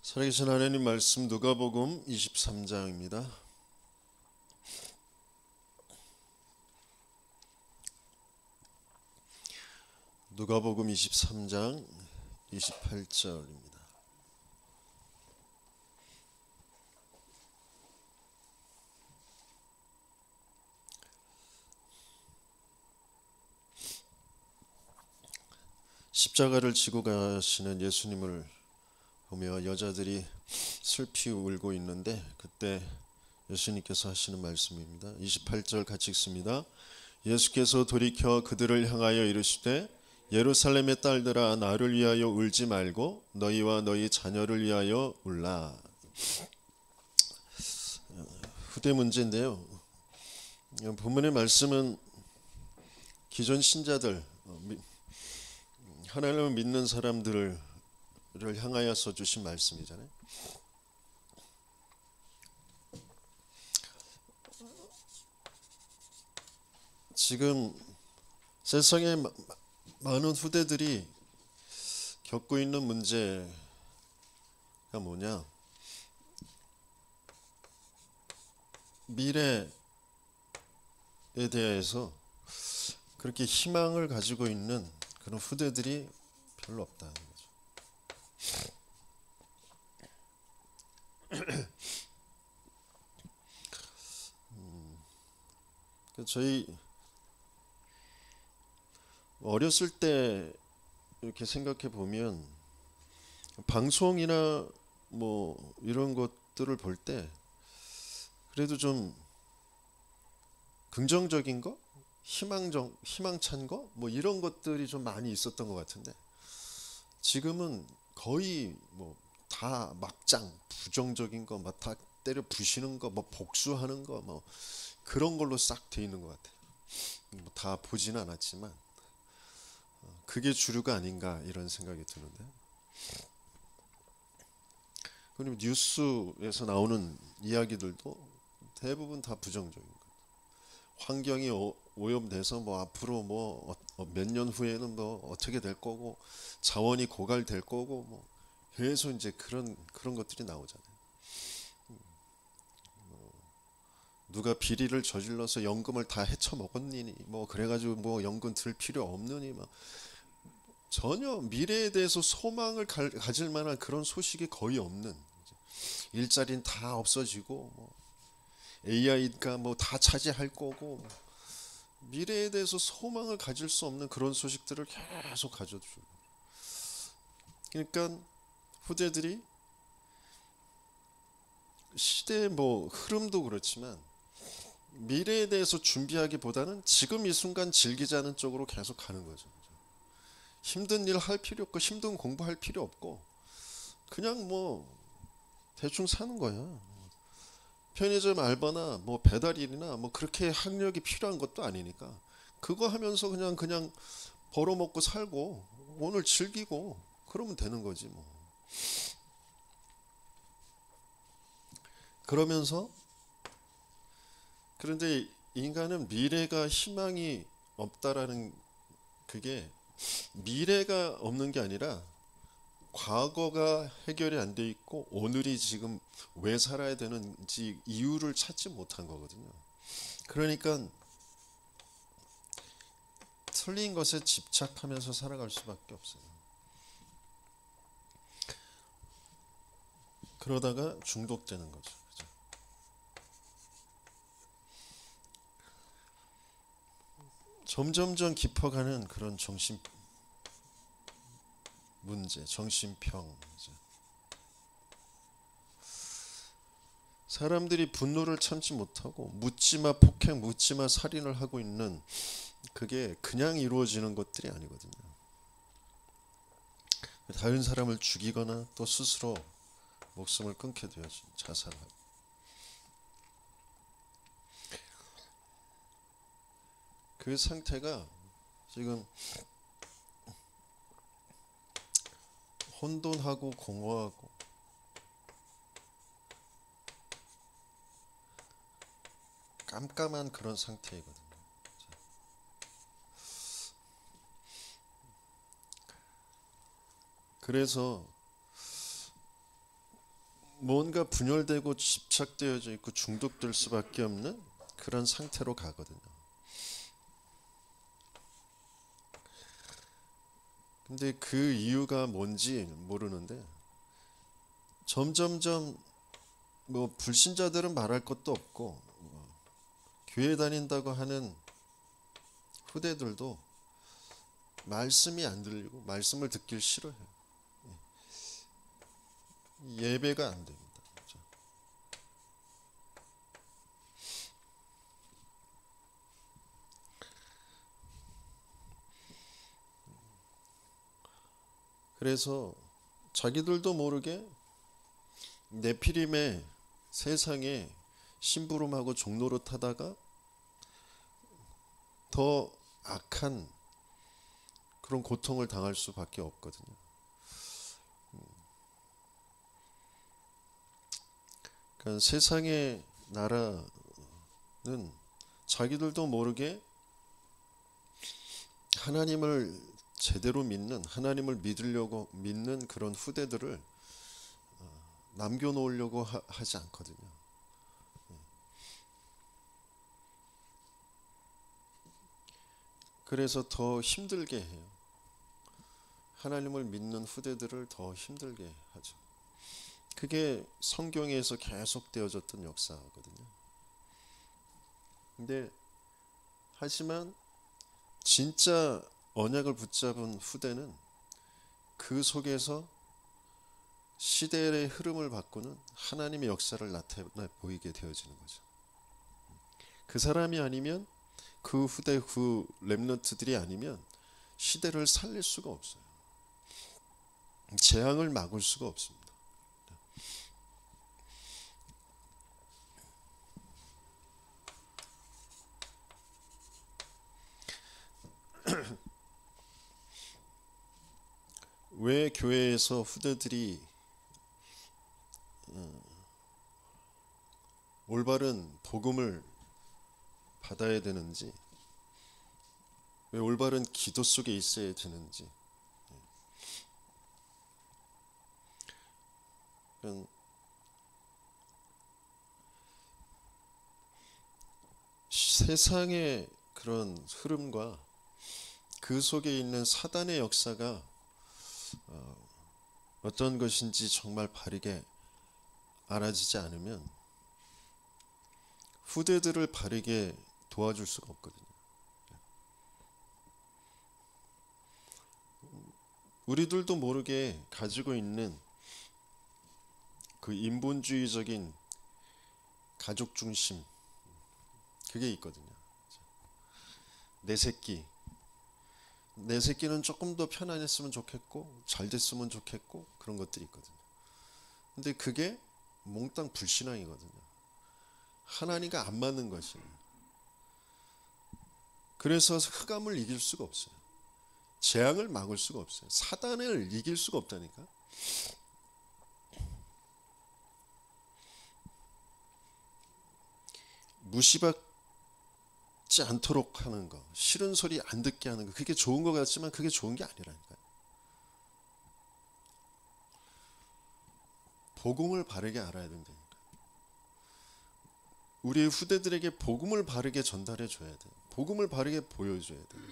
살아계신 하나님 말씀 누가복음 23장입니다. 누가복음 23장 28절입니다. 십자가를 지고 가시는 예수님을 보며 여자들이 슬피 울고 있는데 그때 예수님께서 하시는 말씀입니다. 28절 같이 읽습니다. 예수께서 돌이켜 그들을 향하여 이르시되 예루살렘의 딸들아 나를 위하여 울지 말고 너희와 너희 자녀를 위하여 울라. 후대 문제인데요. 본문의 말씀은 기존 신자들, 하나님을 믿는 사람들을 향하여 써주신 말씀이잖아요. 지금 세상에 많은 후대들이 겪고 있는 문제가 뭐냐? 미래에 대해서 그렇게 희망을 가지고 있는 그런 후대들이 별로 없다는 거죠. 저희 어렸을 때 이렇게 생각해 보면 방송이나 뭐 이런 것들을 볼 때 그래도 좀 긍정적인 거, 희망찬 거, 뭐 이런 것들이 좀 많이 있었던 것 같은데 지금은 거의 뭐 다 막장, 부정적인 거, 막 다 때려 부시는 거, 뭐 복수하는 거, 뭐 그런 걸로 싹 돼 있는 것 같아요. 뭐 다 보지는 않았지만 그게 주류가 아닌가 이런 생각이 드는데. 그리고 뉴스에서 나오는 이야기들도 대부분 다 부정적인 거예요. 환경이 오염돼서 뭐 앞으로 뭐 몇 년 후에는 뭐 어떻게 될 거고 자원이 고갈될 거고 뭐 계속 이제 그런 것들이 나오잖아요. 누가 비리를 저질러서 연금을 다 헤쳐 먹었니? 뭐 그래가지고 뭐 연금 들 필요 없느니 뭐 전혀 미래에 대해서 소망을 가질 만한 그런 소식이 거의 없는. 일자리는 다 없어지고 뭐 AI가 뭐 다 차지할 거고 미래에 대해서 소망을 가질 수 없는 그런 소식들을 계속 가져주고. 그러니까 후대들이 시대의 뭐 흐름도 그렇지만 미래에 대해서 준비하기보다는 지금 이 순간 즐기자는 쪽으로 계속 가는 거죠. 힘든 일 할 필요 없고 힘든 공부할 필요 없고 그냥 뭐 대충 사는 거야. 편의점 알바나 뭐 배달일이나 뭐 그렇게 학력이 필요한 것도 아니니까 그거 하면서 그냥 벌어먹고 살고 오늘 즐기고 그러면 되는 거지 뭐. 그러면서 그런데 인간은 미래가 희망이 없다라는 그게 미래가 없는 게 아니라 과거가 해결이 안 돼 있고 오늘이 지금 왜 살아야 되는지 이유를 찾지 못한 거거든요. 그러니까 틀린 것에 집착하면서 살아갈 수밖에 없어요. 그러다가 중독되는 거죠. 그죠? 점점점 깊어가는 그런 정신 문제, 정신병. 사람들이 분노를 참지 못하고 묻지마 폭행, 묻지마 살인을 하고 있는 그게 그냥 이루어지는 것들이 아니거든요. 다른 사람을 죽이거나 또 스스로 목숨을 끊게 되어지 자살하고. 그 상태가 지금 혼돈하고 공허하고 깜깜한 그런 상태이거든요. 그래서 뭔가 분열되고 집착되어져 있고 중독될 수밖에 없는 그런 상태로 가거든요. 근데 그 이유가 뭔지 모르는데 점점점 뭐 불신자들은 말할 것도 없고 교회 다닌다고 하는 후대들도 말씀이 안 들리고 말씀을 듣길 싫어해요. 예배가 안 됩니다. 그래서 자기들도 모르게 네피림의 세상에 심부름하고 종노릇 하다가 더 악한 그런 고통을 당할 수밖에 없거든요. 그러니까 세상의 나라는 자기들도 모르게 하나님을 제대로 믿는, 하나님을 믿으려고 믿는 그런 후대들을 남겨놓으려고 하지 않거든요. 그래서 더 힘들게 해요. 하나님을 믿는 후대들을 더 힘들게 하죠. 그게 성경에서 계속 되어졌던 역사거든요. 근데 하지만 진짜 언약을 붙잡은 후대는 그 속에서 시대의 흐름을 바꾸는 하나님의 역사를 나타내 보이게 되어지는 거죠. 그 사람이 아니면 그 후대 그 렘넌트들이 아니면 시대를 살릴 수가 없어요. 재앙을 막을 수가 없습니다. 왜 교회에서 후대들이 올바른 복음을 받아야 되는지, 왜 올바른 기도 속에 있어야 되는지, 세상의 그런 흐름과 그 속에 있는 사단의 역사가 어떤 것인지 정말 바르게 알아지지 않으면 후대들을 바르게 도와줄 수가 없거든요. 우리들도 모르게 가지고 있는 그 인본주의적인 가족 중심, 그게 있거든요. 내 새끼는 조금 더 편안했으면 좋겠고 잘 됐으면 좋겠고 그런 것들이 있거든요. 근데 그게 몽땅 불신앙이거든요. 하나님과 안 맞는 것이에요. 그래서 흑암을 이길 수가 없어요. 재앙을 막을 수가 없어요. 사단을 이길 수가 없다니까. 무시받지 않도록 하는 거, 싫은 소리 안 듣게 하는 거, 그게 좋은 것 같지만 그게 좋은 게 아니라니까요. 복음을 바르게 알아야 된다니까. 우리 후대들에게 복음을 바르게 전달해 줘야 돼요. 복음을 바르게 보여줘야 돼요.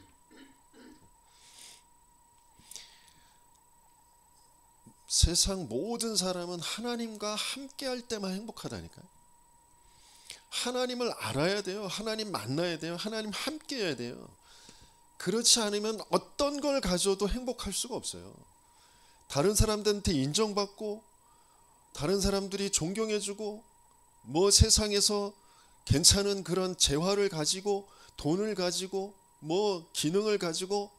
세상 모든 사람은 하나님과 함께 할 때만 행복하다니까요. 하나님을 알아야 돼요. 하나님 만나야 돼요. 하나님 함께 해야 돼요. 그렇지 않으면 어떤 걸 가져도 행복할 수가 없어요. 다른 사람들한테 인정받고 다른 사람들이 존경해주고 뭐 세상에서 괜찮은 그런 재화를 가지고 돈을 가지고 뭐 기능을 가지고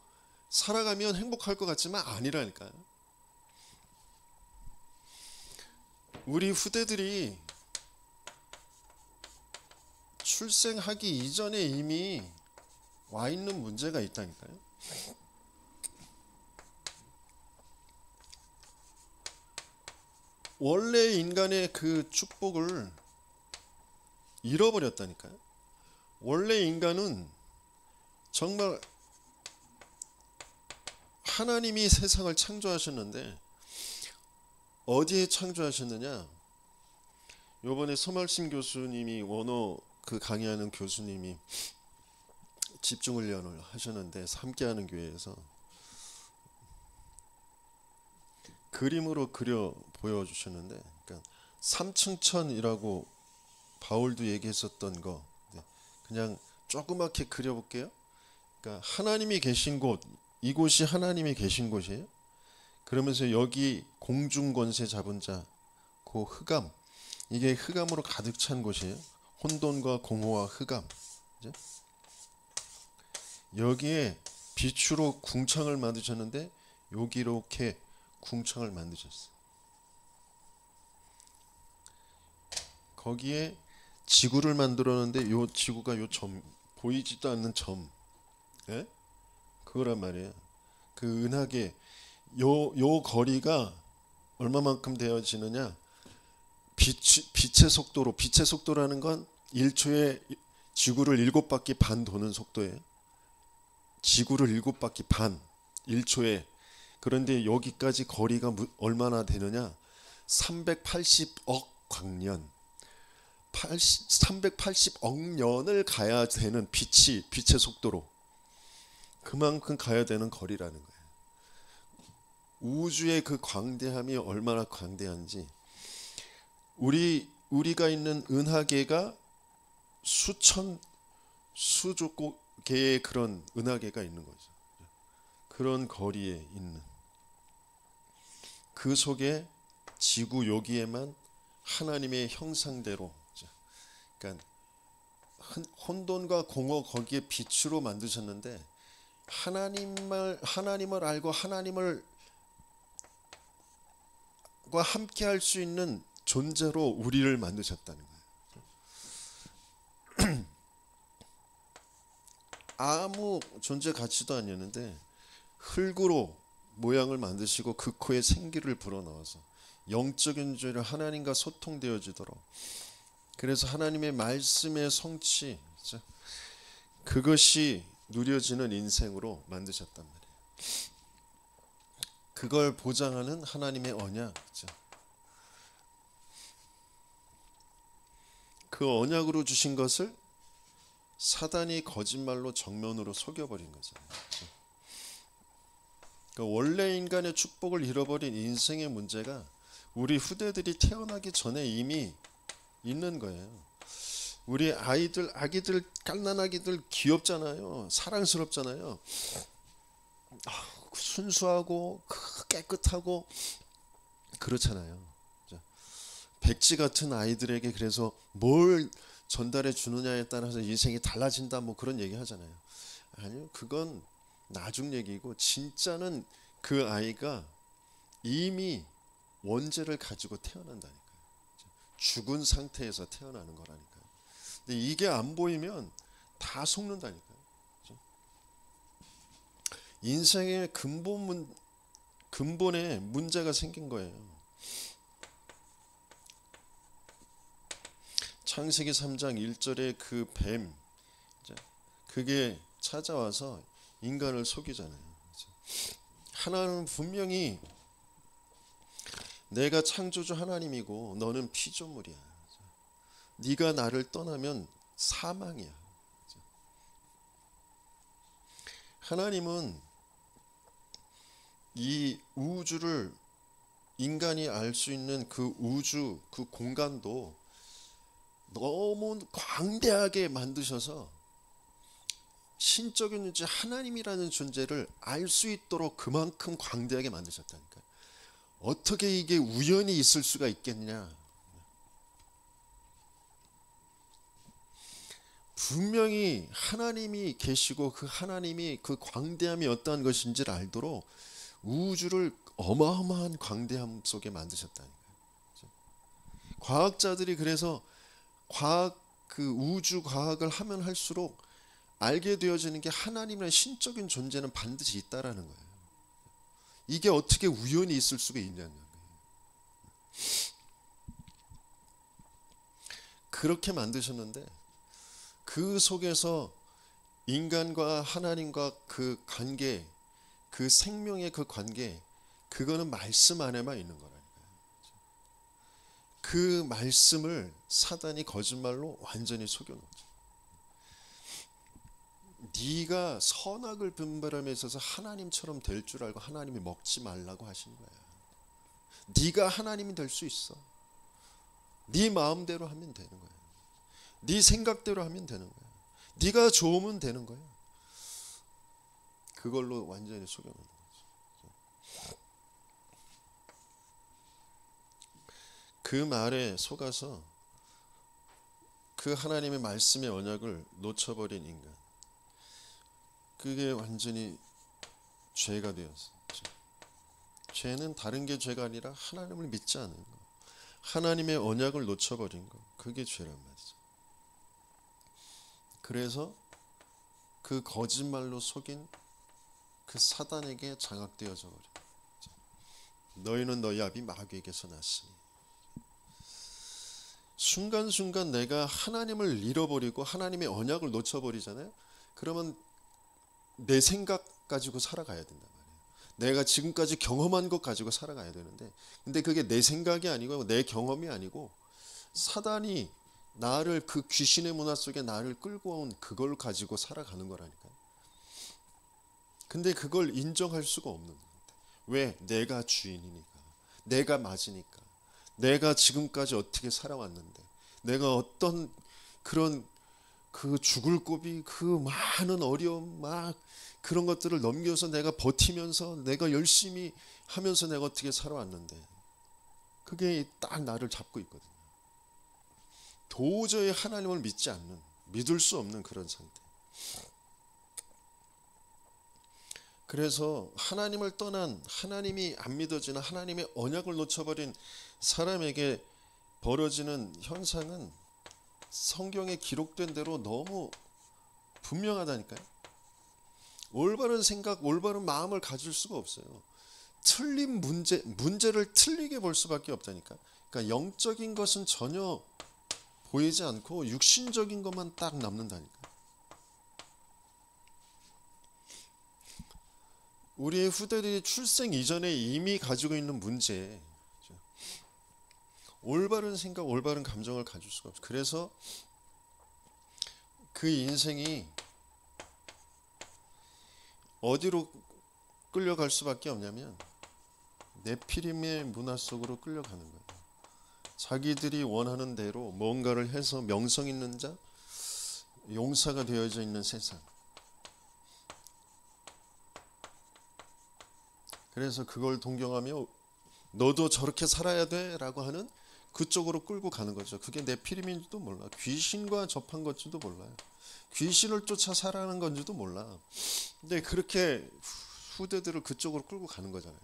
살아가면 행복할 것 같지만 아니라니까요. 우리 후대들이 출생하기 이전에 이미 와 있는 문제가 있다니까요. 원래 인간의 그 축복을 잃어버렸다니까요. 원래 인간은 정말 하나님이 세상을 창조하셨는데 어디에 창조하셨느냐? 요번에 서말심 교수님이 원어 그 강의하는 교수님이 집중훈련을 하셨는데 함께하는 교회에서 그림으로 그려 보여주셨는데, 그러니까 삼층천이라고 바울도 얘기했었던 거 그냥 조그맣게 그려볼게요. 그러니까 하나님이 계신 곳, 이곳이 하나님이 계신 곳이에요. 그러면서 여기 공중권세 잡은 자, 그 흑암, 이게 흑암으로 가득 찬 곳이에요. 혼돈과 공허와 흑암. 그죠? 여기에 빛으로 궁창을 만드셨는데 여기 이렇게 궁창을 만드셨어요. 거기에 지구를 만들었는데 요 지구가 요 점, 보이지도 않는 점, 예? 그거란 말이에요. 그 은하계 요 거리가 얼마만큼 되어지느냐? 빛의 속도라는 건 1초에 지구를 7바퀴 반 도는 속도예요. 지구를 7바퀴 반 1초에. 그런데 여기까지 거리가 얼마나 되느냐? 380억 광년. 380억 년을 가야 되는 빛의 속도로 그만큼 가야 되는 거리라는 거예요. 우주의 그 광대함이 얼마나 광대한지, 우리가 있는 은하계가 수조 개의 그런 은하계가 있는 거죠. 그런 거리에 있는 그 속에 지구 여기에만 하나님의 형상대로, 그러니까 혼돈과 공허 거기에 빛으로 만드셨는데 하나님을 알고 하나님과 함께 할 수 있는 존재로 우리를 만드셨다는 거예요. 아무 존재 가치도 아니었는데 흙으로 모양을 만드시고 그 코에 생기를 불어넣어서 영적인 존재로 하나님과 소통되어지도록, 그래서 하나님의 말씀의 성취, 그것이 누려지는 인생으로 만드셨단 말이에요. 그걸 보장하는 하나님의 언약, 그 언약으로 주신 것을 사단이 거짓말로 정면으로 속여버린 거잖아요. 그러니까 원래 인간의 축복을 잃어버린 인생의 문제가 우리 후대들이 태어나기 전에 이미 있는 거예요. 우리 아기들, 갓난아기들 귀엽잖아요. 사랑스럽잖아요. 순수하고 깨끗하고 그렇잖아요. 백지 같은 아이들에게 그래서 뭘 전달해 주느냐에 따라서 인생이 달라진다, 뭐 그런 얘기 하잖아요. 아니요, 그건 나중 얘기고, 진짜는 그 아이가 이미 원죄를 가지고 태어난다니까요. 죽은 상태에서 태어나는 거라니까요. 근데 이게 안 보이면 다 속는다니까요. 인생의 근본에 문제가 생긴 거예요. 창세기 3장 1절에 그 뱀, 그게 찾아와서 인간을 속이잖아요. 하나님은 분명히 내가 창조주 하나님이고 너는 피조물이야. 네가 나를 떠나면 사망이야. 하나님은 이 우주를, 인간이 알 수 있는 그 우주, 그 공간도 너무 광대하게 만드셔서 신적인 존재 하나님이라는 존재를 알 수 있도록 그만큼 광대하게 만드셨다니까. 어떻게 이게 우연히 있을 수가 있겠냐. 분명히 하나님이 계시고 그 하나님이 그 광대함이 어떠한 것인지를 알도록 우주를 어마어마한 광대함 속에 만드셨다니까요. 과학자들이 그래서 그 우주 과학을 하면 할수록 알게 되어지는 게 하나님이라는 신적인 존재는 반드시 있다라는 거예요. 이게 어떻게 우연히 있을 수가 있냐는 거예요. 그렇게 만드셨는데 그 속에서 인간과 하나님과 그 관계, 그 생명의 그 관계, 그거는 말씀 안에만 있는 거라니까요. 그 말씀을 사단이 거짓말로 완전히 속여놓죠. 네가 선악을 분별함에 있어서 하나님처럼 될 줄 알고 하나님이 먹지 말라고 하신 거야. 네가 하나님이 될 수 있어. 네 마음대로 하면 되는 거야. 네 생각대로 하면 되는 거야. 네가 좋으면 되는 거야. 그걸로 완전히 속여놓는 거죠. 그 말에 속아서 그 하나님의 말씀의 언약을 놓쳐버린 인간, 그게 완전히 죄가 되었어요. 죄는 다른 게 죄가 아니라 하나님을 믿지 않은 거, 하나님의 언약을 놓쳐버린 거, 그게 죄란 말이죠. 그래서 그 거짓말로 속인 그 사단에게 장악되어져 버려. 너희는 너희 아비 마귀에게서 났으니. 순간순간 내가 하나님을 잃어버리고 하나님의 언약을 놓쳐버리잖아요. 그러면 내 생각 가지고 살아가야 된단 말이에요. 내가 지금까지 경험한 것 가지고 살아가야 되는데, 근데 그게 내 생각이 아니고 내 경험이 아니고 사단이 나를, 그 귀신의 문화 속에 나를 끌고 온 그걸 가지고 살아가는 거라니까요. 근데 그걸 인정할 수가 없는 거예요. 왜? 내가 주인이니까, 내가 맞으니까, 내가 지금까지 어떻게 살아왔는데, 내가 어떤 그런 그 죽을 고비, 그 많은 어려움, 막 그런 것들을 넘겨서 내가 버티면서 내가 열심히 하면서 내가 어떻게 살아왔는데, 그게 딱 나를 잡고 있거든요. 도저히 하나님을 믿지 않는, 믿을 수 없는 그런 상태. 그래서 하나님을 떠난, 하나님이 안 믿어지는, 하나님의 언약을 놓쳐버린 사람에게 벌어지는 현상은 성경에 기록된 대로 너무 분명하다니까요. 올바른 생각, 올바른 마음을 가질 수가 없어요. 틀린 문제를 틀리게 볼 수밖에 없다니까. 그러니까 영적인 것은 전혀 보이지 않고 육신적인 것만 딱 남는다니까. 우리의 후대들이 출생 이전에 이미 가지고 있는 문제, 올바른 생각, 올바른 감정을 가질 수가 없어요. 그래서 그 인생이 어디로 끌려갈 수밖에 없냐면 네피림의 문화 속으로 끌려가는 거예요. 자기들이 원하는 대로 뭔가를 해서 명성 있는 자, 용사가 되어져 있는 세상. 그래서 그걸 동경하며 너도 저렇게 살아야 돼 라고 하는 그쪽으로 끌고 가는 거죠. 그게 네피림인지도 몰라. 귀신과 접한 건지도 몰라요. 귀신을 쫓아 살아가는 건지도 몰라. 근데 그렇게 후대들을 그쪽으로 끌고 가는 거잖아요.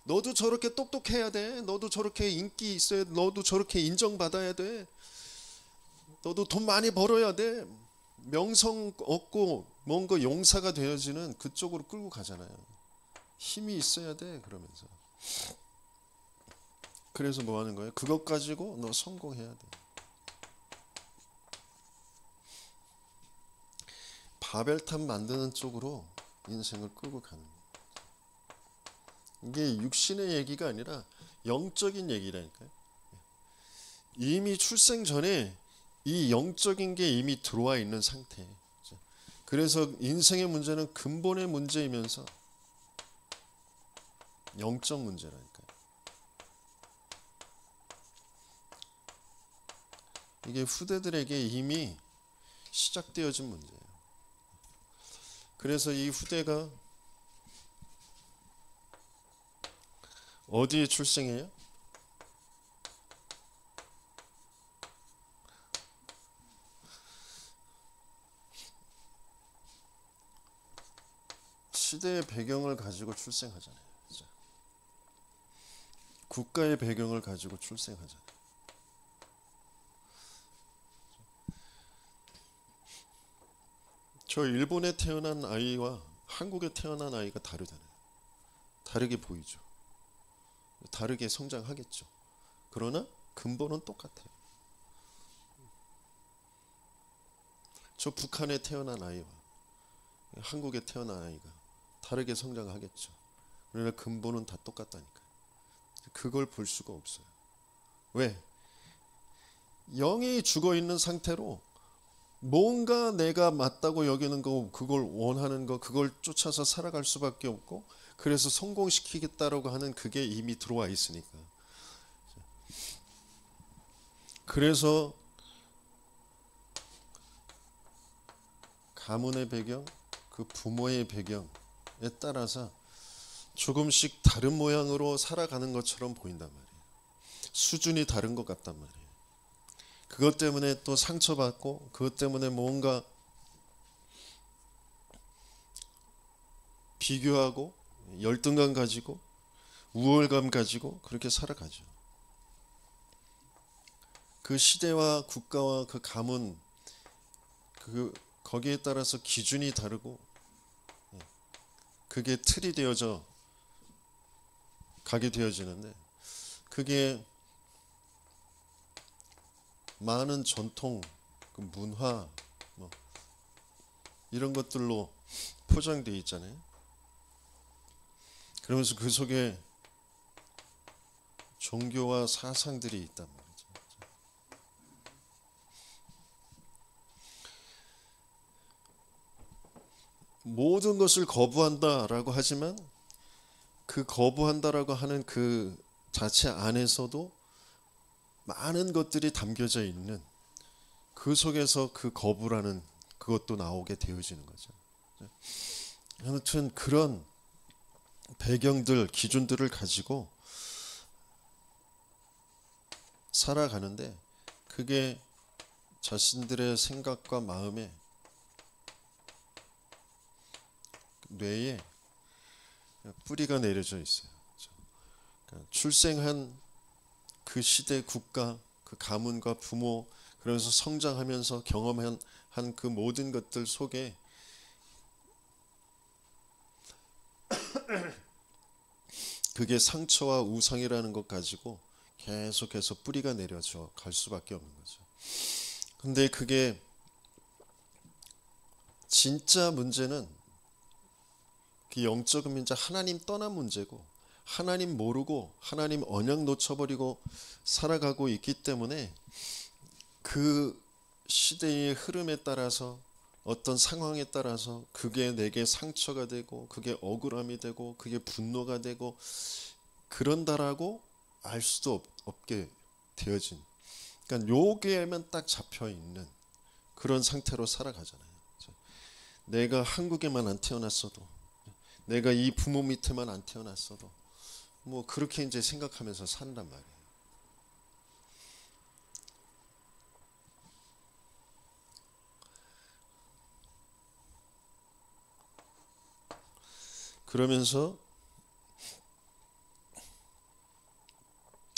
너도 저렇게 똑똑해야 돼. 너도 저렇게 인기 있어야 돼. 너도 저렇게 인정받아야 돼. 너도 돈 많이 벌어야 돼. 명성 얻고 뭔가 용사가 되어지는 그쪽으로 끌고 가잖아요. 힘이 있어야 돼 그러면서. 그래서 뭐 하는 거예요? 그것 가지고 너 성공해야 돼. 바벨탑 만드는 쪽으로 인생을 끌고 가는 거예요. 이게 육신의 얘기가 아니라 영적인 얘기라니까요. 이미 출생 전에 이 영적인 게 이미 들어와 있는 상태. 그래서 인생의 문제는 근본의 문제이면서 영적 문제라니까요. 이게 후대들에게 이미 시작되어진 문제예요. 그래서 이 후대가 어디에 출생해요? 시대의 배경을 가지고 출생하잖아요. 그렇죠? 국가의 배경을 가지고 출생하잖아요. 저 일본에 태어난 아이와 한국에 태어난 아이가 다르잖아요. 다르게 보이죠. 다르게 성장하겠죠. 그러나 근본은 똑같아요. 저 북한에 태어난 아이와 한국에 태어난 아이가 다르게 성장하겠죠. 그러나 근본은 다 똑같다니까요. 그걸 볼 수가 없어요. 왜? 영이 죽어 있는 상태로 뭔가 내가 맞다고 여기는 거, 그걸 원하는 거, 그걸 쫓아서 살아갈 수밖에 없고, 그래서 성공시키겠다라고 하는 그게 이미 들어와 있으니까. 그래서 가문의 배경, 그 부모의 배경에 따라서 조금씩 다른 모양으로 살아가는 것처럼 보인단 말이에요. 수준이 다른 것 같단 말이에요. 그것 때문에 또 상처받고, 그것 때문에 뭔가 비교하고 열등감 가지고 우월감 가지고 그렇게 살아가죠. 그 시대와 국가와 그 가문, 거기에 따라서 기준이 다르고, 그게 틀이 되어져 가게 되어지는데, 그게 많은 전통, 그 문화, 뭐 이런 것들로 포장되어 있잖아요. 그러면서 그 속에 종교와 사상들이 있단 말이죠. 모든 것을 거부한다라고 하지만, 그 거부한다라고 하는 그 자체 안에서도 많은 것들이 담겨져 있는, 그 속에서 그 거부라는 그것도 나오게 되어지는 거죠. 아무튼 그런 배경들, 기준들을 가지고 살아가는데, 그게 자신들의 생각과 마음에, 뇌에 뿌리가 내려져 있어요. 그러니까 출생한 그 시대, 국가, 그 가문과 부모, 그러면서 성장하면서 경험한 그 모든 것들 속에 그게 상처와 우상이라는 것 가지고 계속해서 뿌리가 내려져 갈 수밖에 없는 거죠. 근데 그게 진짜 문제는 그 영적인 문제, 하나님 떠난 문제고, 하나님 모르고 하나님 언약 놓쳐버리고 살아가고 있기 때문에, 그 시대의 흐름에 따라서, 어떤 상황에 따라서 그게 내게 상처가 되고, 그게 억울함이 되고, 그게 분노가 되고 그런다라고 알 수도 없게 되어진, 그러니까 요게에만 딱 잡혀 있는 그런 상태로 살아가잖아요. 내가 한국에만 안 태어났어도, 내가 이 부모 밑에만 안 태어났어도 뭐 그렇게 이제 생각하면서 산단 말이에요. 그러면서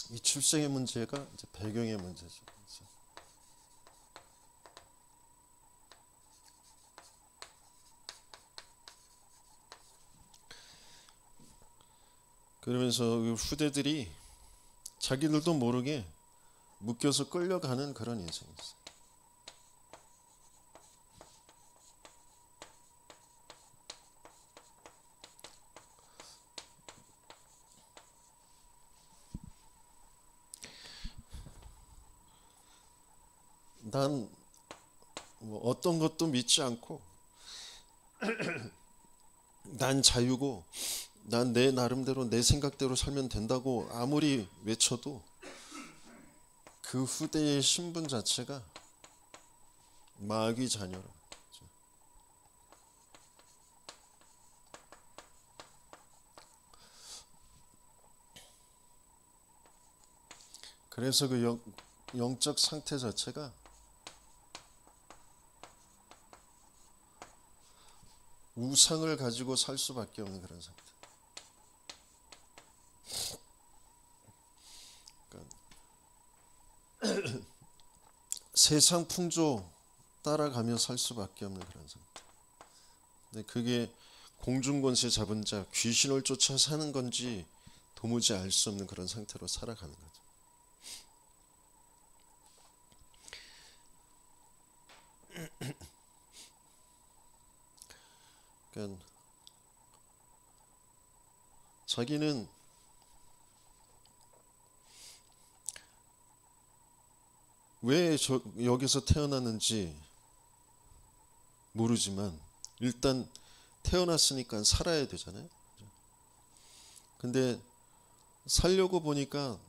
이 출생의 문제가 이제 배경의 문제죠. 그러면서 후대들이 자기들도 모르게 묶여서 끌려가는 그런 인생이 있어요. 난 뭐 어떤 것도 믿지 않고, 난 자유고, 난 내 나름대로 내 생각대로 살면 된다고 아무리 외쳐도 그 후대의 신분 자체가 마귀 자녀라. 그래서 그 영적 상태 자체가 우상을 가지고 살 수밖에 없는 그런 상태. 그러니까 세상 풍조 따라가며 살 수밖에 없는 그런 상태. 근데 그게 공중권세 잡은 자, 귀신을 쫓아 사는 건지 도무지 알 수 없는 그런 상태로 살아가는 거죠. 그러니까 자기는 왜 여기서 태어났는지 모르지만 일단 태어났으니까 살아야 되잖아요. 근데 살려고 보니까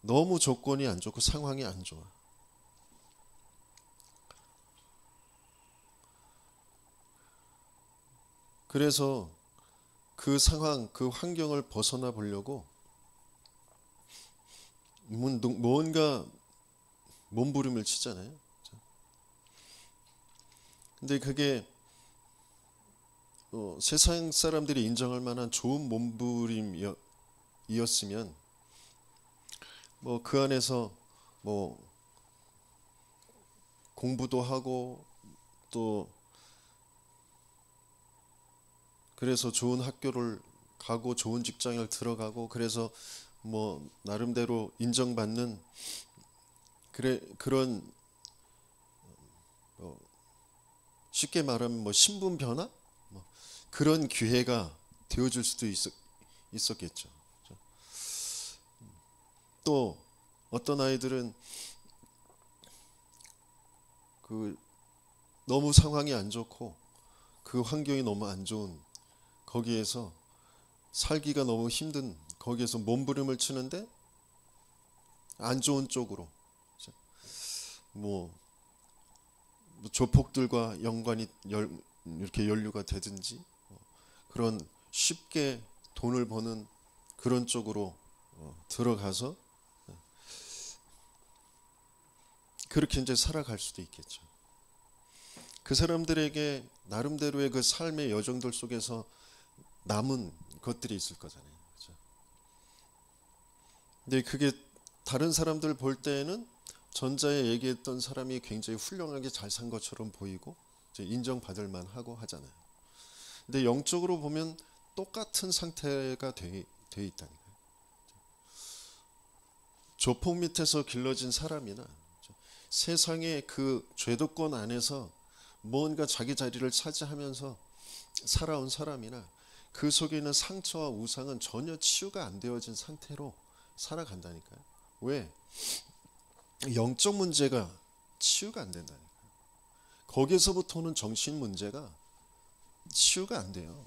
너무 조건이 안 좋고 상황이 안 좋아. 그래서 그 상황, 그 환경을 벗어나 보려고 뭔가 몸부림을 치잖아요. 근데 그게 세상 사람들이 인정할 만한 좋은 몸부림이었으면 뭐 그 안에서 뭐 공부도 하고 또 그래서 좋은 학교를 가고 좋은 직장을 들어가고 그래서 뭐 나름대로 인정받는 그런 쉽게 말하면 뭐 신분 변화 뭐 그런 기회가 되어줄 수도 있었겠죠. 또 어떤 아이들은 그 너무 상황이 안 좋고 그 환경이 너무 안 좋은 거기에서 살기가 너무 힘든 거기에서 몸부림을 치는데 안 좋은 쪽으로 뭐 조폭들과 연관이 이렇게 연루가 되든지 그런 쉽게 돈을 버는 그런 쪽으로 들어가서 그렇게 이제 살아갈 수도 있겠죠. 그 사람들에게 나름대로의 그 삶의 여정들 속에서 남은 것들이 있을 거잖아요. 그렇죠? 근데 그게 다른 사람들 볼 때에는 전자에 얘기했던 사람이 굉장히 훌륭하게 잘 산 것처럼 보이고 이제 인정받을 만하고 하잖아요. 근데 영적으로 보면 똑같은 상태가 돼 있다니까요. 조폭 밑에서 길러진 사람이나 세상의 그 죄도권 안에서 뭔가 자기 자리를 차지하면서 살아온 사람이나 그 속에 있는 상처와 우상은 전혀 치유가 안 되어진 상태로 살아간다니까요. 왜? 영적 문제가 치유가 안 된다니까요. 거기서부터는 정신 문제가 치유가 안 돼요.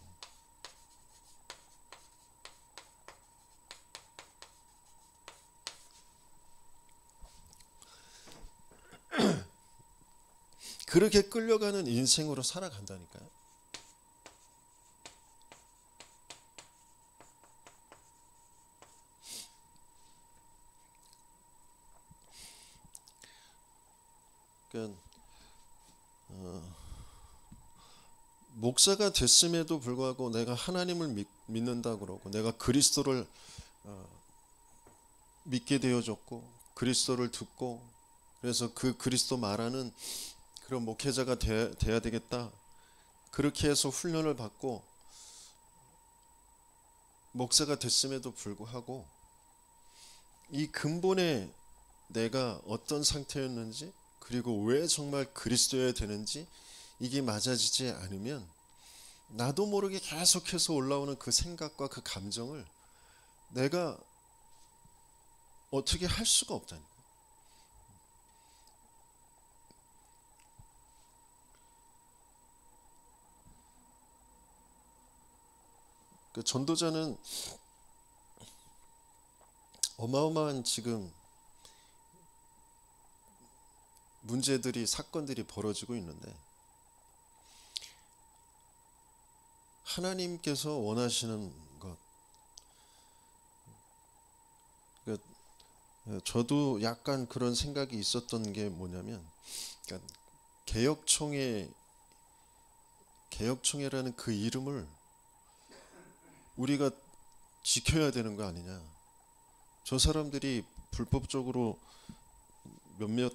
그렇게 끌려가는 인생으로 살아간다니까요. 그러니까 목사가 됐음에도 불구하고 내가 하나님을 믿는다 그러고 내가 그리스도를 믿게 되어졌고 그리스도를 듣고 그래서 그 그리스도 말하는 그런 목회자가 돼야 되겠다. 그렇게 해서 훈련을 받고 목사가 됐음에도 불구하고 이 근본에 내가 어떤 상태였는지 그리고 왜 정말 그리스도여야 되는지 이게 맞아지지 않으면 나도 모르게 계속해서 올라오는 그 생각과 그 감정을 내가 어떻게 할 수가 없다니. 그 전도자는 어마어마한 지금 문제들이 사건들이 벌어지고 있는데 하나님께서 원하시는 것 그러니까 저도 약간 그런 생각이 있었던 게 뭐냐면 그러니까 개혁총회라는 그 이름을 우리가 지켜야 되는 거 아니냐. 저 사람들이 불법적으로 몇몇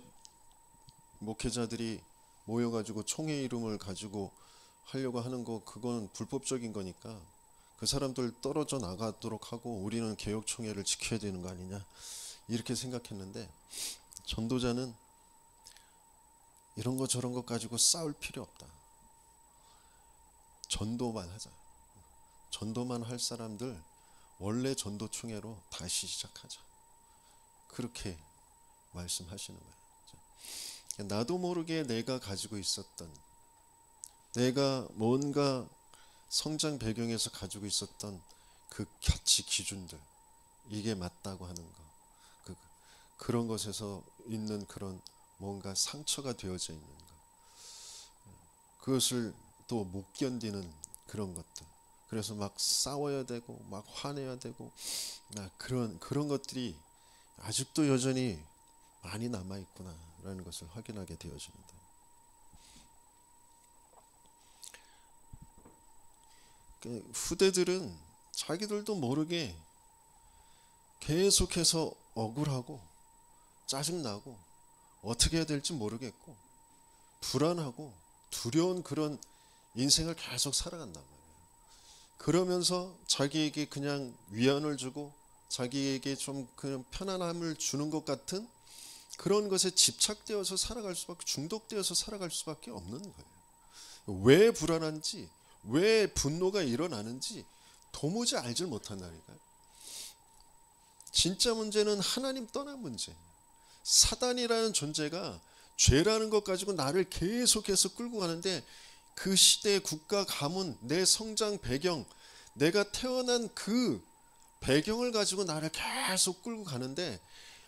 목회자들이 모여가지고 총회 이름을 가지고 하려고 하는 거 그건 불법적인 거니까 그 사람들 떨어져 나가도록 하고 우리는 개혁총회를 지켜야 되는 거 아니냐 이렇게 생각했는데 전도자는 이런 거 저런 거 가지고 싸울 필요 없다. 전도만 하자. 전도만 할 사람들 원래 전도총회로 다시 시작하자. 그렇게 말씀하시는 거예요. 나도 모르게 내가 가지고 있었던, 내가 뭔가 성장 배경에서 가지고 있었던 그 가치 기준들, 이게 맞다고 하는 거, 그런 것에서 있는 그런 뭔가 상처가 되어져 있는 것, 그것을 또 못 견디는 그런 것들, 그래서 막 싸워야 되고 막 화내야 되고 그런 것들이 아직도 여전히 많이 남아 있구나라는 것을 확인하게 되어집니다. 후대들은 자기들도 모르게 계속해서 억울하고 짜증나고 어떻게 해야 될지 모르겠고 불안하고 두려운 그런 인생을 계속 살아간단 말이에요. 그러면서 자기에게 그냥 위안을 주고 자기에게 좀 그냥 편안함을 주는 것 같은 그런 것에 집착되어서 살아갈 수밖에, 중독되어서 살아갈 수밖에 없는 거예요. 왜 불안한지, 왜 분노가 일어나는지 도무지 알질 못한다니까요. 진짜 문제는 하나님 떠난 문제. 사단이라는 존재가 죄라는 것 가지고 나를 계속해서 끌고 가는데, 그 시대, 국가, 가문, 내 성장 배경, 내가 태어난 그 배경을 가지고 나를 계속 끌고 가는데,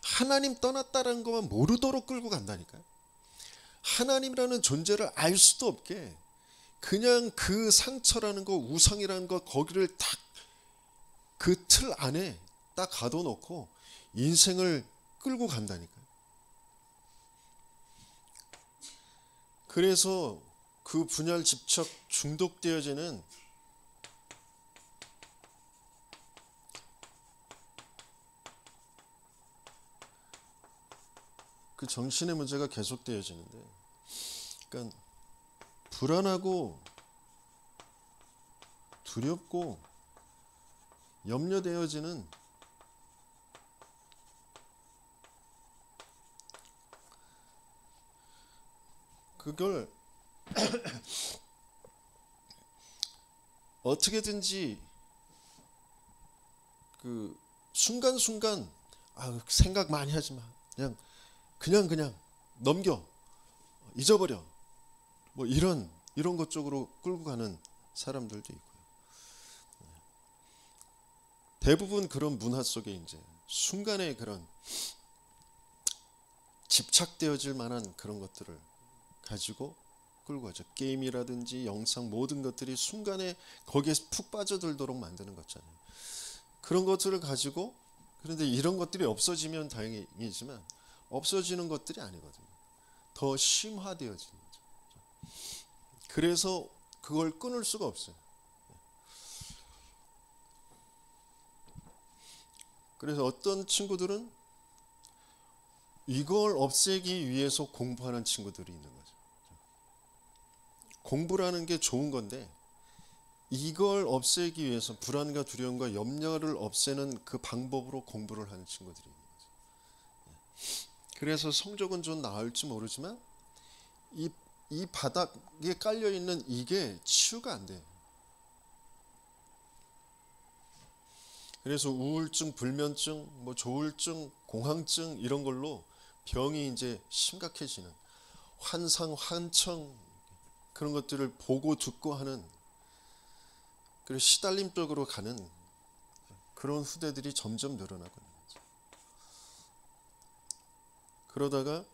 하나님 떠났다라는 것만 모르도록 끌고 간다니까요. 하나님이라는 존재를 알 수도 없게 그냥 그 상처라는 거, 우상이라는 거, 거기를 딱 그 틀 안에 딱 가둬놓고 인생을 끌고 간다니까요. 그래서 그 분열 집착 중독되어지는 그 정신의 문제가 계속되어지는데, 그러니까 불안하고 두렵고 염려되어지는 그걸 어떻게든지 그 순간순간 생각 많이 하지 마, 그냥 넘겨, 잊어버려, 뭐 이런 것 쪽으로 끌고 가는 사람들도 있고요. 대부분 그런 문화 속에 이제 순간에 그런 집착되어질 만한 그런 것들을 가지고 끌고 가죠. 게임이라든지 영상, 모든 것들이 순간에 거기에 푹 빠져들도록 만드는 거잖아요. 그런 것들을 가지고, 그런데 이런 것들이 없어지면 다행이지만 없어지는 것들이 아니거든요. 더 심화되어지는 거죠. 그래서 그걸 끊을 수가 없어요. 그래서 어떤 친구들은 이걸 없애기 위해서 공부하는 친구들이 있는 거죠. 공부라는 게 좋은 건데, 이걸 없애기 위해서 불안과 두려움과 염려를 없애는 그 방법으로 공부를 하는 친구들이 있는 거죠. 그래서 성적은 좀 나을지 모르지만 이 바닥에 깔려 있는 이게 치유가 안 돼요. 그래서 우울증, 불면증, 뭐 조울증, 공황증 이런 걸로 병이 이제 심각해지는, 환상, 환청 그런 것들을 보고 듣고 하는, 그리고 시달림 쪽으로 가는 그런 후대들이 점점 늘어나고 있는 거죠. 그러다가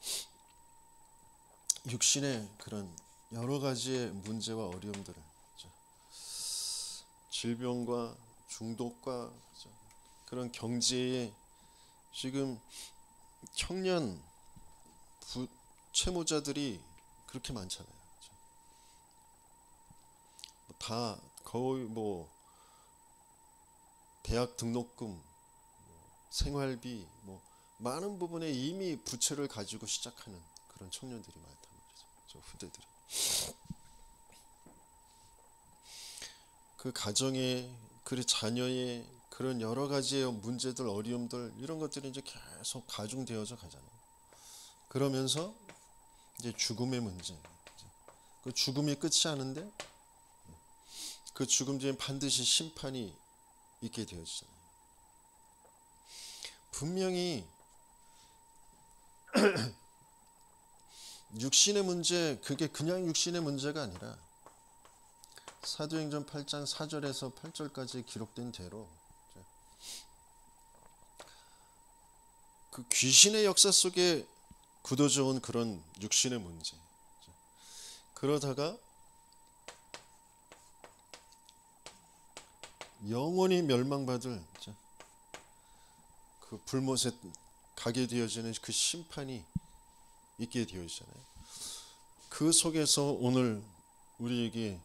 육신의 그런 여러 가지의 문제와 어려움들을, 질병과 중독과 그런 경제에 지금 청년 채무자들이 그렇게 많잖아요. 다 거의 뭐 대학 등록금, 생활비, 뭐 많은 부분에 이미 부채를 가지고 시작하는 그런 청년들이 많단 말이죠. 저 후대들이. 그 가정의, 그 자녀의 그런 여러 가지의 문제들, 어려움들, 이런 것들이 이제 계속 가중되어져 가잖아요. 그러면서 이제 죽음의 문제, 그 죽음이 끝이 아닌데 그 죽음 뒤엔 반드시 심판이 있게 되어지잖아요. 분명히 육신의 문제, 그게 그냥 육신의 문제가 아니라 사도행전 8장 4절에서 8절까지 기록된 대로 그 귀신의 역사 속에 굳어져 온 그런 육신의 문제, 그러다가 영원히 멸망받을 그 불못에 가게 되어지는 그 심판이 있게 되어지잖아요. 그 속에서 오늘 우리에게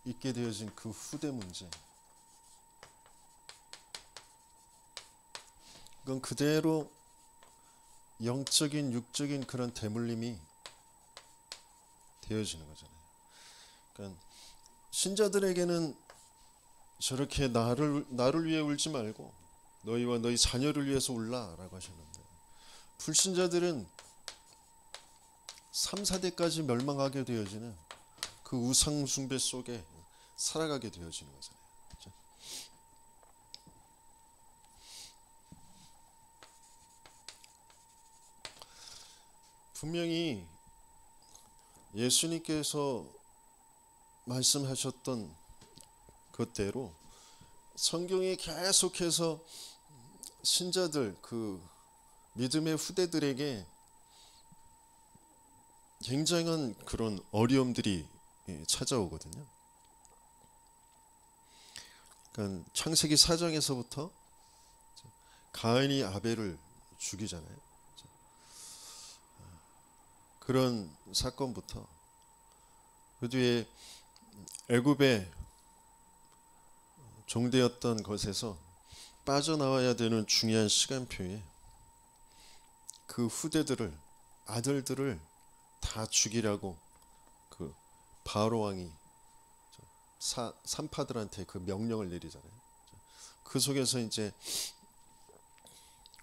있게 되어진 그 후대 문제, 그건 그대로 영적인 육적인 그런 대물림이 되어지는 거잖아요. 그러니까 신자들에게는 저렇게 나를 위해 울지 말고 너희와 너희 자녀를 위해서 울라라고 하셨는데, 불신자들은 3, 4대까지 멸망하게 되어지는 그 우상 숭배 속에 살아가게 되어지는 거잖아요. 그렇죠? 분명히 예수님께서 말씀하셨던 그대로 성경에 계속해서 신자들, 그 믿음의 후대들에게 굉장한 그런 어려움들이 찾아오거든요. 그러니까 창세기 4장에서부터 가인이 아벨을 죽이잖아요. 그런 사건부터 그 뒤에 애굽의 종되었던 것에서 빠져나와야 되는 중요한 시간표에 그 후대들을, 아들들을 다 죽이라고 그 바로 왕이 산파들한테 그 명령을 내리잖아요. 그 속에서 이제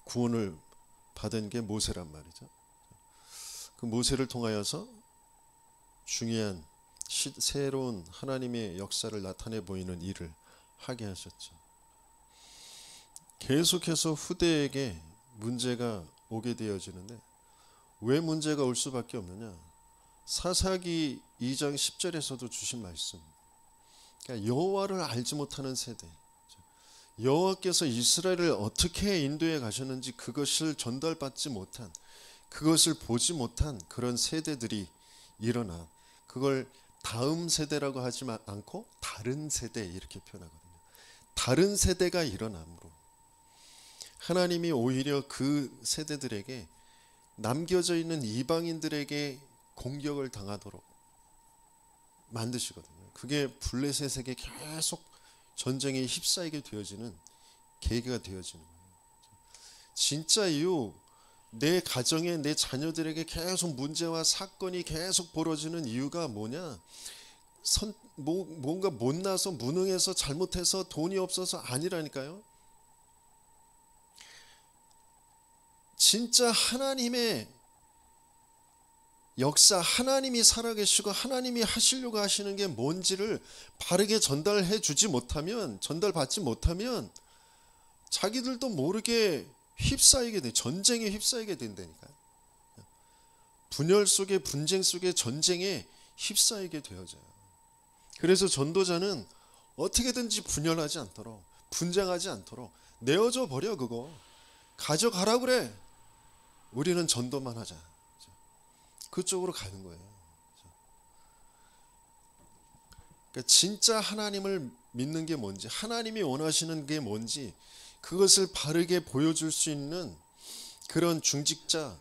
구원을 받은 게 모세란 말이죠. 그 모세를 통하여서 중요한 새로운 하나님의 역사를 나타내 보이는 일을 하게 하셨죠. 계속해서 후대에게 문제가 오게 되어지는데, 왜 문제가 올 수밖에 없느냐? 사사기 2장 10절에서도 주신 말씀, 그러니까 여호와를 알지 못하는 세대, 여호와께서 이스라엘을 어떻게 인도해 가셨는지 그것을 전달받지 못한, 그것을 보지 못한 그런 세대들이 일어나, 그걸 다음 세대라고 하지 않고 다른 세대 이렇게 표현하거든요. 다른 세대가 일어남으로 하나님이 오히려 그 세대들에게, 남겨져 있는 이방인들에게 공격을 당하도록 만드시거든요. 그게 블레셋에게 계속 전쟁에 휩싸이게 되어지는 계기가 되어지는 거예요. 진짜 이유, 내 가정에, 내 자녀들에게 계속 문제와 사건이 계속 벌어지는 이유가 뭐냐? 뭔가 못나서, 무능해서, 잘못해서, 돈이 없어서 아니라니까요. 진짜 하나님의 역사, 하나님이 살아계시고 하나님이 하시려고 하시는 게 뭔지를 바르게 전달해 주지 못하면, 전달받지 못하면 자기들도 모르게 휩싸이게 돼. 전쟁에 휩싸이게 된다니까요. 분열 속에, 분쟁 속에, 전쟁에 휩싸이게 되어져요. 그래서 전도자는 어떻게든지 분열하지 않도록, 분쟁하지 않도록 내어줘 버려. 그거 가져가라 그래. 우리는 전도만 하자. 그쪽으로 가는 거예요. 그러니까 진짜 하나님을 믿는 게 뭔지, 하나님이 원하시는 게 뭔지, 그것을 바르게 보여줄 수 있는 그런 중직자,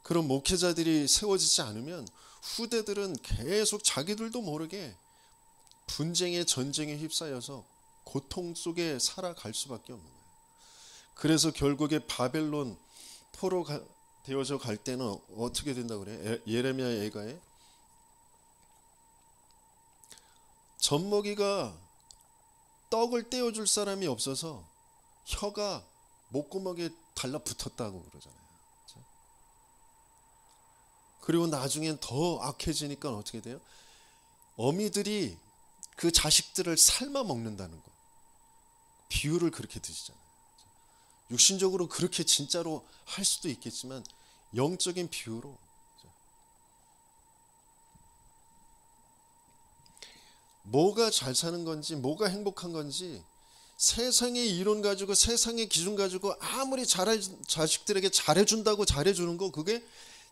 그런 목회자들이 세워지지 않으면 후대들은 계속 자기들도 모르게 분쟁에, 전쟁에 휩싸여서 고통 속에 살아갈 수밖에 없는 거예요. 그래서 결국에 바벨론 포로 되어져 갈 때는 어떻게 된다고 그래? 예레미야 예가에 젖먹이가 떡을 떼어줄 사람이 없어서 혀가 목구멍에 달라붙었다고 그러잖아요. 그리고 나중엔 더 악해지니까 어떻게 돼요? 어미들이 그 자식들을 삶아 먹는다는 거. 비유를 그렇게 드시잖아요. 육신적으로 그렇게 진짜로 할 수도 있겠지만 영적인 비유로 뭐가 잘 사는 건지 뭐가 행복한 건지 세상의 이론 가지고 세상의 기준 가지고 아무리 자식들에게 잘해준다고 잘해주는 거 그게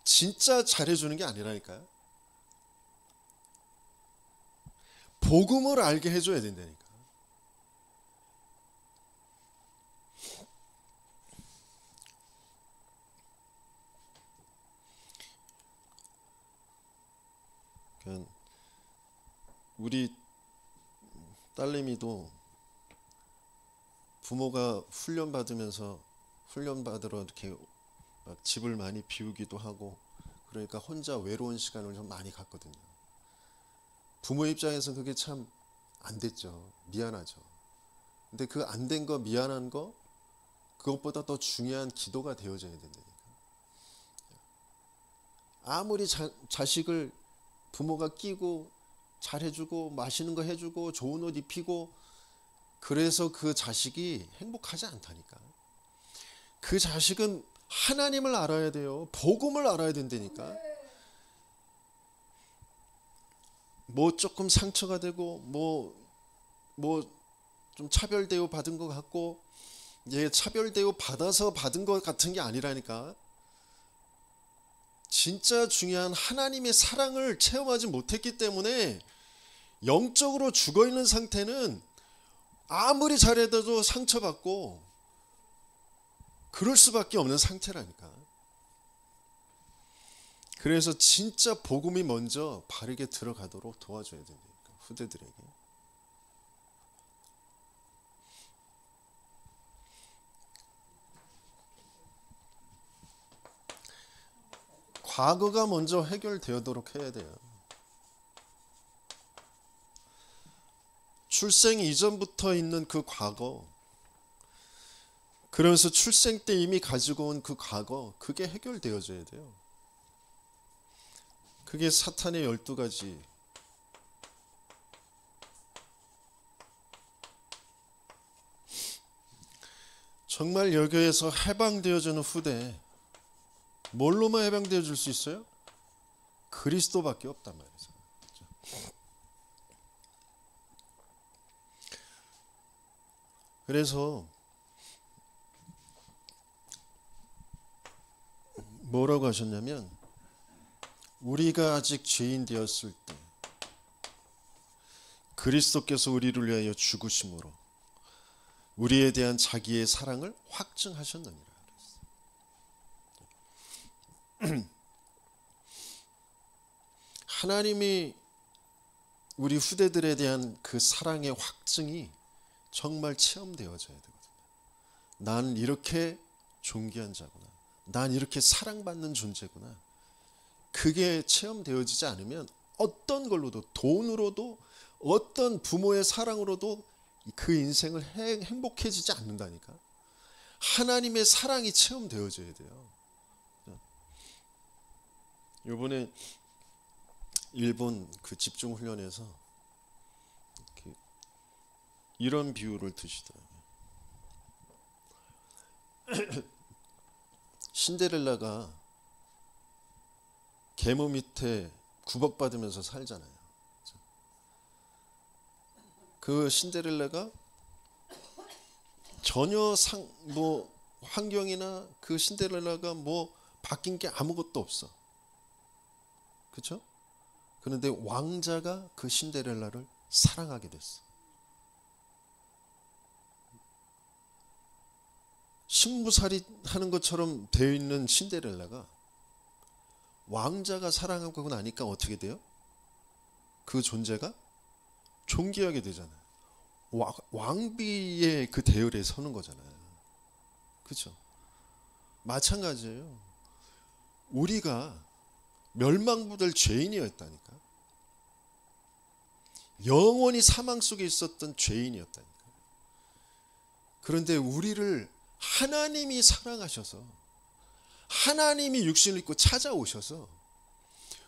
진짜 잘해주는 게 아니라니까요. 복음을 알게 해줘야 된다니까. 우리 딸내미도 부모가 훈련받으러 이렇게 막 집을 많이 비우기도 하고 그러니까 혼자 외로운 시간을 좀 많이 갖거든요. 부모 입장에서 그게 참 안 됐죠. 미안하죠. 근데 그 안 된 거 미안한 거 그것보다 더 중요한 기도가 되어져야 된다니까. 아무리 자식을 부모가 끼고 잘해주고 맛있는 거 해주고 좋은 옷 입히고 그래서 그 자식이 행복하지 않다니까. 그 자식은 하나님을 알아야 돼요. 복음을 알아야 된다니까. 뭐 조금 상처가 되고 뭐 좀 차별 대우 받은 것 같고 얘 차별 대우 받아서 받은 것 같은 게 아니라니까. 진짜 중요한 하나님의 사랑을 체험하지 못했기 때문에 영적으로 죽어있는 상태는 아무리 잘해도 상처받고 그럴 수밖에 없는 상태라니까. 그래서 진짜 복음이 먼저 바르게 들어가도록 도와줘야 된다니까. 후대들에게. 과거가 먼저 해결되도록 해야 돼요. 출생 이전부터 있는 그 과거, 그러면서 출생 때 이미 가지고 온 그 과거, 그게 해결되어져야 돼요. 그게 사탄의 12가지. 정말 여기에서 해방되어지는 후대, 뭘로만 해방되어 줄 수 있어요? 그리스도밖에 없단 말이죠. 그래서 뭐라고 하셨냐면 우리가 아직 죄인 되었을 때 그리스도께서 우리를 위하여 죽으심으로 우리에 대한 자기의 사랑을 확증하셨느니라. 하나님이 우리 후대들에 대한 그 사랑의 확증이 정말 체험되어져야 되거든요. 난 이렇게 존귀한 자구나. 난 이렇게 사랑받는 존재구나. 그게 체험되어지지 않으면 어떤 걸로도, 돈으로도, 어떤 부모의 사랑으로도 그 인생을 행복해지지 않는다니까. 하나님의 사랑이 체험되어져야 돼요. 이번에 일본 그 집중훈련에서 이런 비유를 드시더라고요. 신데렐라가 계모 밑에 구박받으면서 살잖아요. 그 신데렐라가 전혀 환경이나 그 신데렐라가 바뀐 게 아무것도 없어. 그렇죠? 그런데 왕자가 그 신데렐라를 사랑하게 됐어. 신부살이 하는 것처럼 되어 있는 신데렐라가 왕자가 사랑하고 나니까 어떻게 돼요? 그 존재가 존귀하게 되잖아요. 왕비의 그 대열에 서는 거잖아요. 그렇죠? 마찬가지예요. 우리가 멸망받을 죄인이었다니까. 영원히 사망 속에 있었던 죄인이었다니까. 그런데 우리를 하나님이 사랑하셔서 하나님이 육신을 입고 찾아오셔서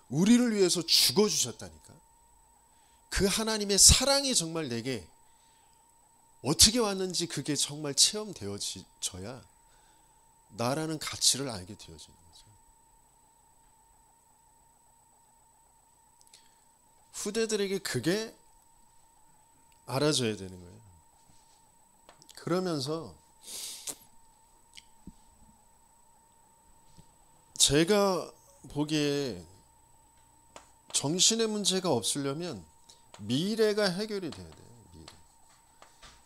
우리를 위해서 죽어주셨다니까. 그 하나님의 사랑이 정말 내게 어떻게 왔는지 그게 정말 체험되어져야 나라는 가치를 알게 되어지는 거죠. 후대들에게 그게 알아져야 되는 거예요. 그러면서 제가 보기에 정신의 문제가 없으려면 미래가 해결이 돼야 돼요. 미래.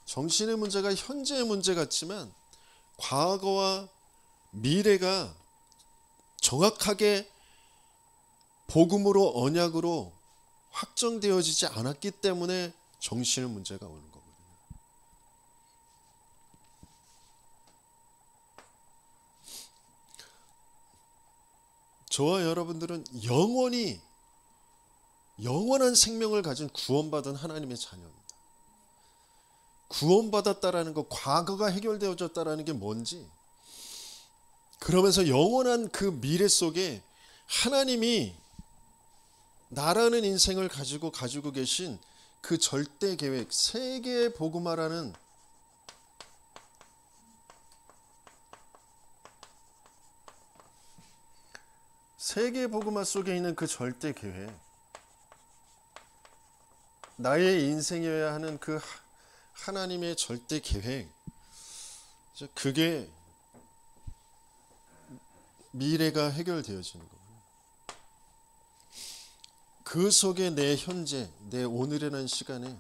정신의 문제가 현재의 문제 같지만 과거와 미래가 정확하게 복음으로 언약으로 확정되어지지 않았기 때문에 정신의 문제가 오는 거거든요. 저와 여러분들은 영원한 생명을 가진 구원받은 하나님의 자녀입니다. 구원받았다라는 것, 과거가 해결되어졌다라는 게 뭔지, 그러면서 영원한 그 미래 속에 하나님이 나라는 인생을 가지고 계신 그 절대 계획, 세계의 복음화라는 세계 복음화 속에 있는 그 절대 계획, 나의 인생이어야 하는 그 하나님의 절대 계획, 그게 미래가 해결되어지는 거예요. 그 속에 내 현재, 내 오늘이라는 시간에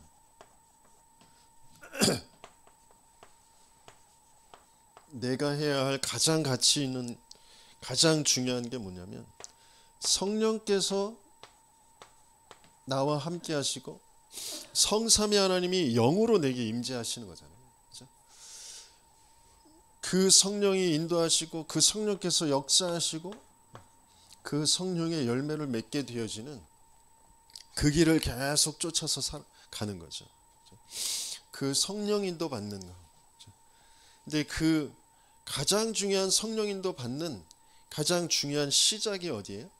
내가 해야 할 가장 가치 있는, 가장 중요한 게 뭐냐면 성령께서 나와 함께 하시고 성삼위 하나님이 영으로 내게 임재하시는 거잖아요. 그렇죠? 그 성령이 인도하시고 그 성령께서 역사하시고 그 성령의 열매를 맺게 되어지는 그 길을 계속 쫓아서 가는 거죠. 그 성령 인도 받는 거. 근데 그 가장 중요한 성령 인도 받는 가장 중요한 시작이 어디예요?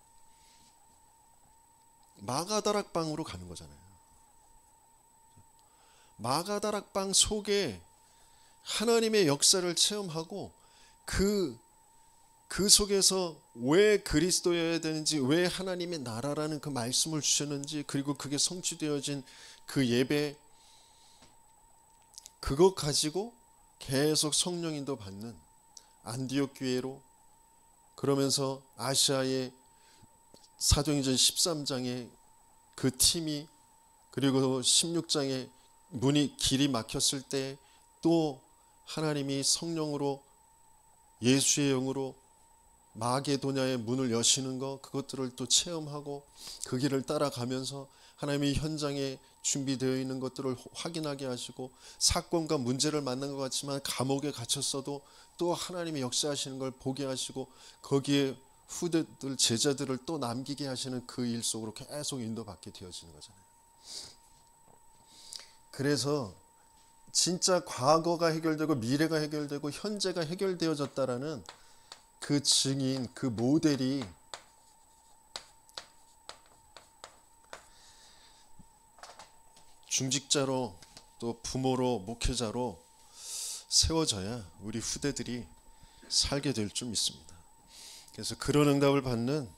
마가다락방으로 가는 거잖아요. 마가다락방 속에 하나님의 역사를 체험하고 그 속에서 왜 그리스도여야 되는지, 왜 하나님의 나라라는 그 말씀을 주셨는지, 그리고 그게 성취되어진 그 예배, 그것 가지고 계속 성령 인도 받는 안디옥 교회로, 그러면서 아시아의 사도행전 13장에 그 팀이, 그리고 16장에 문이 길이 막혔을 때 또 하나님이 성령으로 예수의 영으로 마게도냐의 문을 여시는 것, 그것들을 또 체험하고 그 길을 따라가면서 하나님이 현장에 준비되어 있는 것들을 확인하게 하시고, 사건과 문제를 만난 것 같지만 감옥에 갇혔어도 또 하나님이 역사하시는 걸 보게 하시고 거기에 후대들, 제자들을 또 남기게 하시는 그 일 속으로 계속 인도받게 되어지는 거잖아요. 그래서 진짜 과거가 해결되고 미래가 해결되고 현재가 해결되어졌다라는 그 증인, 그 모델이 중직자로, 또 부모로, 목회자로 세워져야 우리 후대들이 살게 될 줄 믿습니다. 그래서 그런 응답을 받는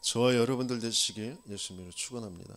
저와 여러분들 되시길 예수님으로 축원합니다.